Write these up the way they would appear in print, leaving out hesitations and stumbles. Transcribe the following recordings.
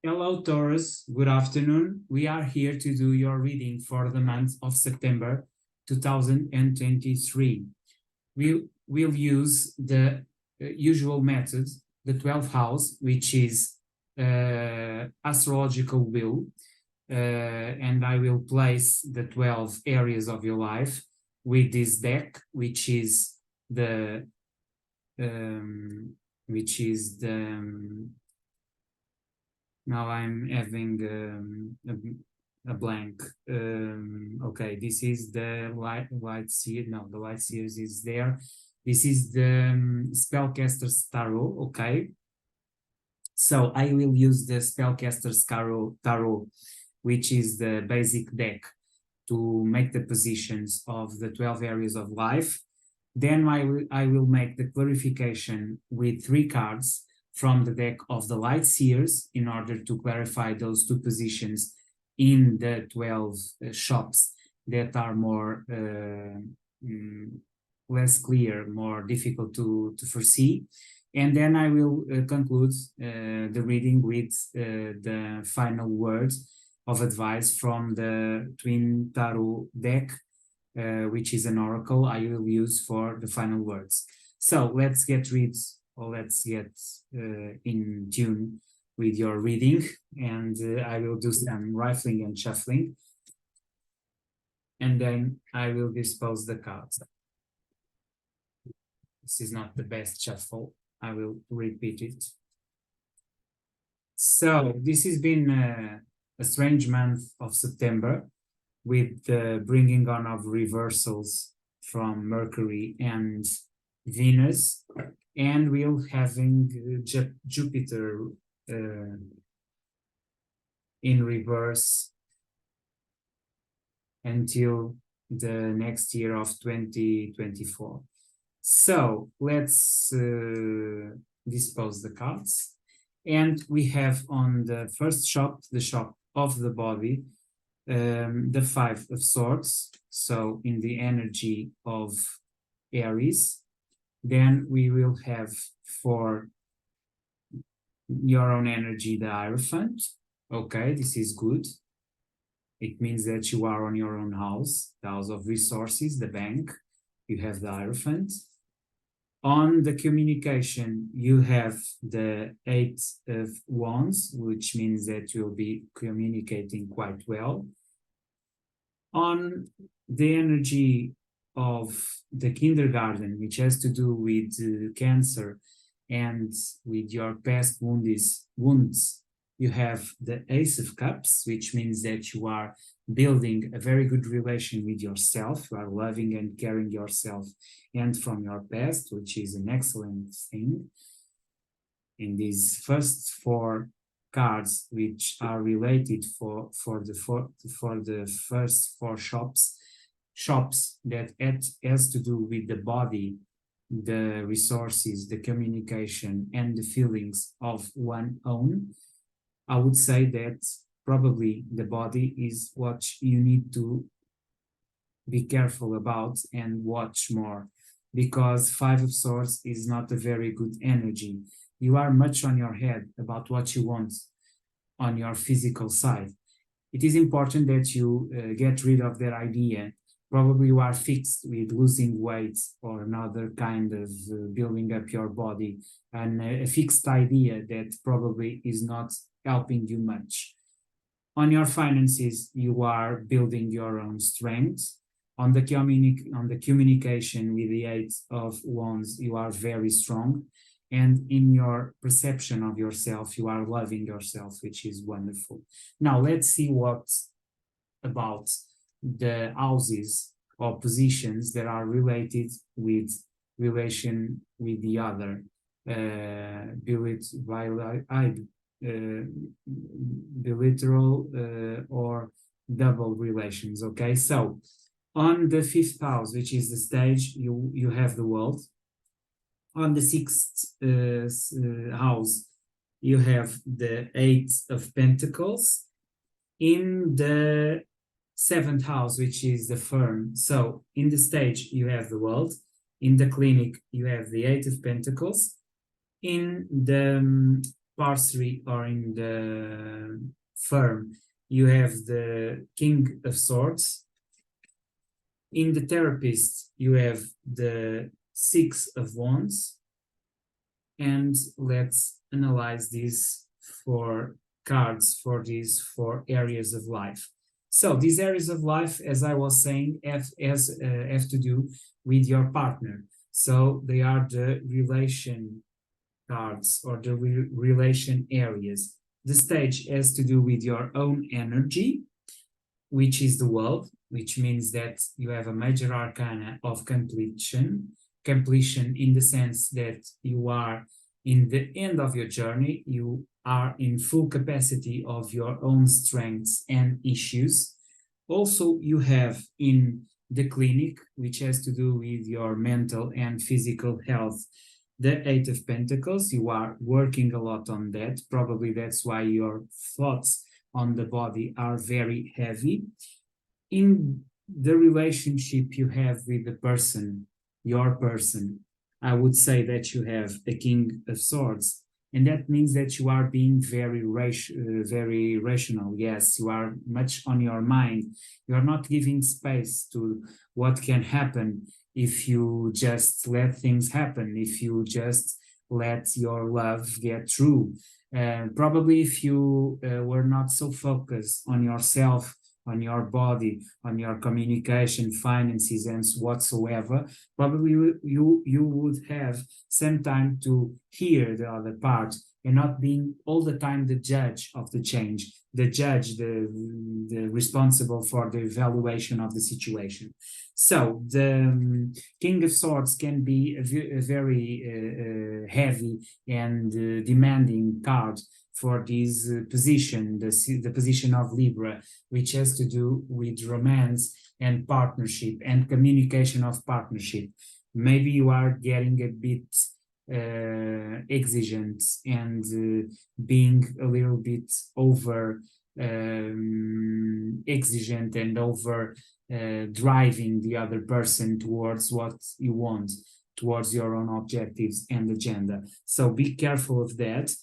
Hello, Taurus. Good afternoon. We are here to do your reading for the month of September 2023. We will use the usual method, the 12th house, which is astrological wheel, and I will place the 12 areas of your life with this deck, which is the now I'm having a blank. Okay, this is the light series. No, the light series is there. This is the Spellcaster's Tarot. Okay, so I will use the Spellcaster's Tarot, which is the basic deck, to make the positions of the 12 areas of life. Then I will make the clarification with 3 cards from the deck of the Light Seers in order to clarify those 2 positions in the 12 shops that are more less clear, more difficult to foresee. And then I will conclude the reading with the final words of advice from the Twin Tarot deck, which is an oracle I will use for the final words. So let's get in tune with your reading, and I will do some rifling and shuffling, and then I will dispose the cards. This is not the best shuffle. I will repeat it. So this has been a strange month of September, with the bringing on of reversals from Mercury and Venus, and we're having Jupiter in reverse until the next year of 2024. So let's dispose the cards, and we have on the first shop, the shop of the body, the 5 of Swords, so in the energy of Aries. Then we will have for your own energy the Hierophant. Okay, this is good. It means that you are on your own house, the house of resources, the bank. You have the Hierophant. On the communication, you have the 8 of Wands, which means that you'll be communicating quite well. On the energy of the kindergarten, which has to do with Cancer and with your past wounds, you have the Ace of Cups, which means that you are building a very good relation with yourself. You are loving and caring yourself and from your past, which is an excellent thing. In these first 4 cards, which are related for the first 4 shops that has to do with the body, the resources, the communication, and the feelings of one own, I would say that probably the body is what you need to be careful about and watch more, because 5 of Swords is not a very good energy. You are much on your head about what you want on your physical side. It is important that you get rid of that idea. Probably you are fixed with losing weight or another kind of building up your body, and a fixed idea that probably is not helping you much. On your finances, you are building your own strength. On the communication with the 8 of Wands, you are very strong. And in your perception of yourself, you are loving yourself, which is wonderful. Now, let's see what about the houses or positions that are related with relation with the other, bilateral or double relations. Okay, so on the 5th house, which is the stage, you have the World. On the 6th house, you have the 8 of Pentacles. In the 7th house, which is the Firm, so in the stage, you have the World. In the clinic, you have the 8 of Pentacles. In the parsley or in the firm, you have the King of Swords. In the therapist, you have the Six of Wands. And let's analyze these four cards for these four areas of life. So these areas of life, as I was saying, have to do with your partner. So they are the relation cards or the relation areas. The stage has to do with your own energy, which is the world, which means that you have a major arcana of completion in the sense that you are in the end of your journey, you are in full capacity of your own strengths and issues. Also, you have in the clinic, which has to do with your mental and physical health, the Eight of Pentacles. You are working a lot on that. Probably that's why your thoughts on the body are very heavy. In the relationship you have with the person, your person, I would say that you have the King of Swords, and that means that you are being very rational. Yes, you are much on your mind. You are not giving space to what can happen if you just let things happen, if you just let your love get through. Probably if you were not so focused on yourself, on your body, on your communication, finances, and whatsoever, probably you would have some time to hear the other part and not being all the time the judge of the change, the judge, the responsible for the evaluation of the situation. So the King of Swords can be a very heavy and demanding card for this position, the position of Libra, which has to do with romance and partnership and communication of partnership. Maybe you are getting a bit exigent and being a little bit over exigent and over driving the other person towards what you want, towards your own objectives and agenda. So be careful of that.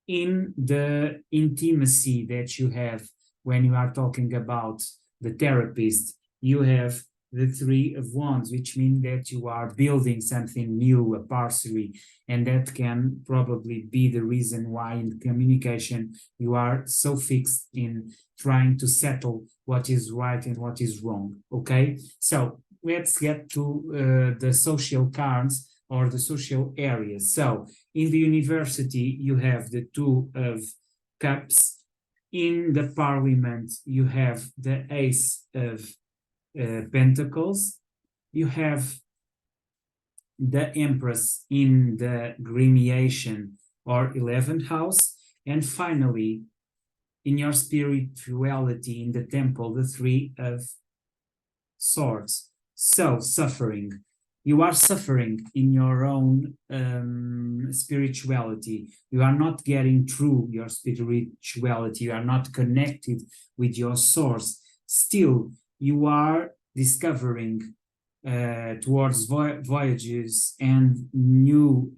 In the intimacy that you have when you are talking about the therapist, you have the Three of Wands, which means that you are building something new, a parsley, and that can probably be the reason why in communication you are so fixed in trying to settle what is right and what is wrong. Okay, so let's get to the social cards or the social areas. So in the university, you have the Two of Cups. In the parliament, you have the Ace of Pentacles. You have the Empress in the Gremiation or 11th house. And finally, in your spirituality, in the temple, the Three of Swords. So, suffering. You are suffering in your own spirituality. You are not getting through your spirituality. You are not connected with your source. Still, you are discovering towards voyages and new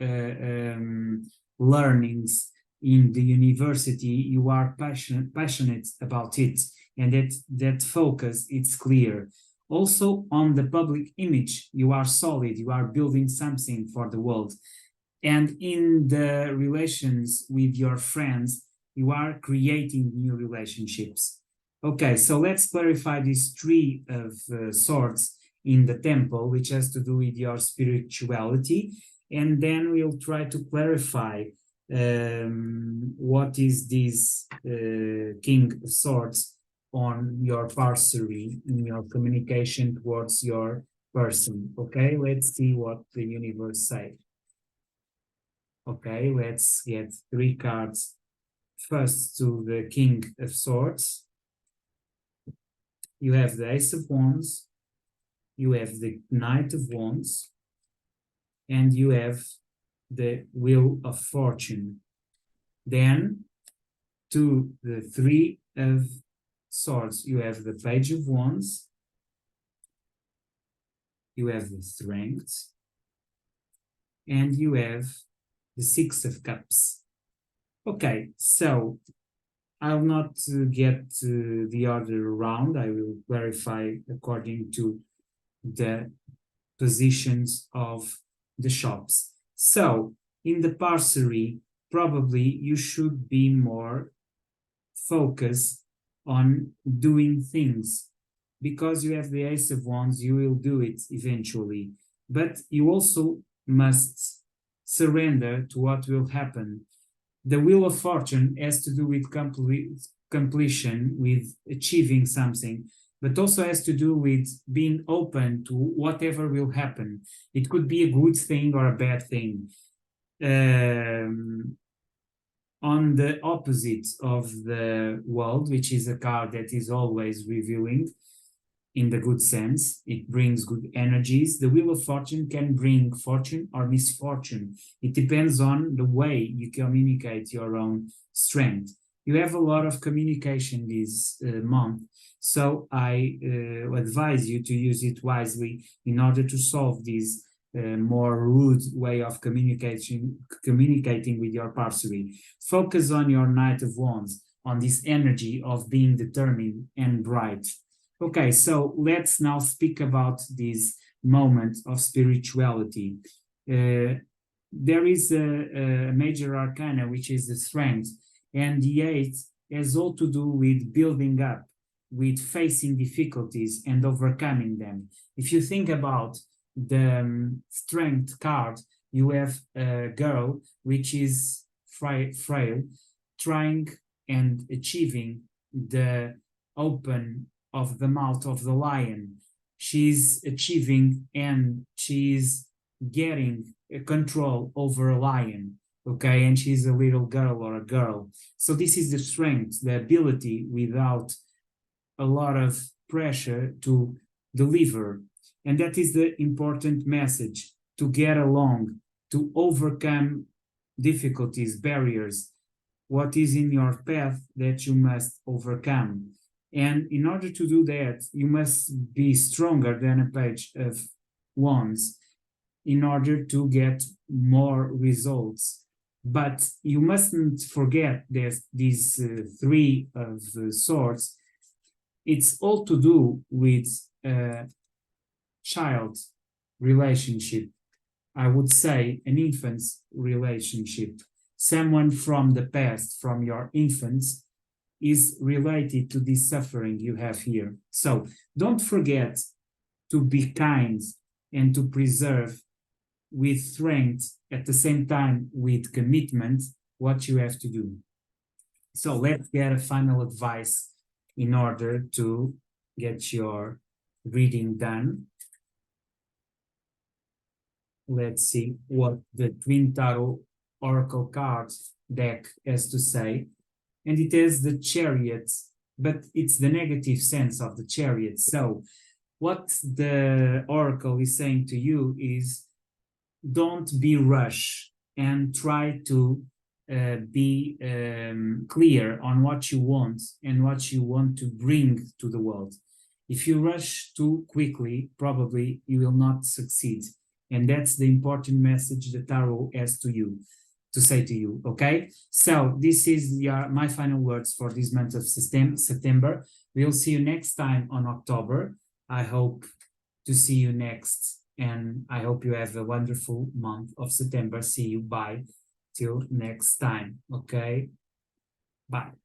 learnings in the university. You are passionate about it, and that focus, it's clear. Also, on the public image, you are solid, you are building something for the world. And in the relations with your friends, you are creating new relationships. Okay, so let's clarify these Three of Swords in the temple, which has to do with your spirituality. And then we'll try to clarify what is this King of Swords on your parsley, in your communication towards your person. Okay, let's see what the universe says. Okay, let's get three cards. First to the King of Swords. You have the Ace of Wands, you have the Knight of Wands, and you have the Wheel of Fortune. Then to the Three of Swords, you have the Page of Wands, you have the Strength, and you have the Six of Cups. Okay, so I'll not get the order around. I will clarify according to the positions of the shops. So in the parsery, probably you should be more focused on doing things. Because you have the Ace of Wands, you will do it eventually. But you also must surrender to what will happen. The Wheel of Fortune has to do with completion, with achieving something, but also has to do with being open to whatever will happen. It could be a good thing or a bad thing. On the opposite of the world, which is a card that is always revealing, in the good sense, it brings good energies. The Wheel of Fortune can bring fortune or misfortune. It depends on the way you communicate your own strength. You have a lot of communication this month, so I advise you to use it wisely in order to solve this more rude way of communicating with your parcery. Focus on your Knight of Wands, on this energy of being determined and bright. Okay, so let's now speak about this moment of spirituality. There is a major arcana, which is the strength, and the eight has all to do with building up, with facing difficulties and overcoming them. If you think about the strength card, you have a girl which is frail, trying and achieving the open of the mouth of the lion. She's achieving and she's getting control over a lion, okay? And she's a little girl or a girl. So this is the strength, the ability without a lot of pressure to deliver. And that is the important message, to get along, to overcome difficulties, barriers, what is in your path that you must overcome. And in order to do that, you must be stronger than a page of wands in order to get more results. But you mustn't forget that these three of swords, it's all to do with child relationship. I would say an infant's relationship. Someone from the past, from your infants, is related to this suffering you have here. So don't forget to be kind and to preserve with strength, at the same time with commitment, what you have to do. So let's get a final advice in order to get your reading done. Let's see what the Twin Tarot Oracle cards deck has to say. And it has the Chariot, but it's the negative sense of the Chariot. So what the Oracle is saying to you is, don't be rushed and try to be clear on what you want and what you want to bring to the world. If you rush too quickly, probably you will not succeed. And that's the important message the Tarot has to you, to say to you, okay? So this is my final words for this month of September. We'll see you next time on October. I hope to see you next, and I hope you have a wonderful month of September. See you, bye, till next time, okay? Bye.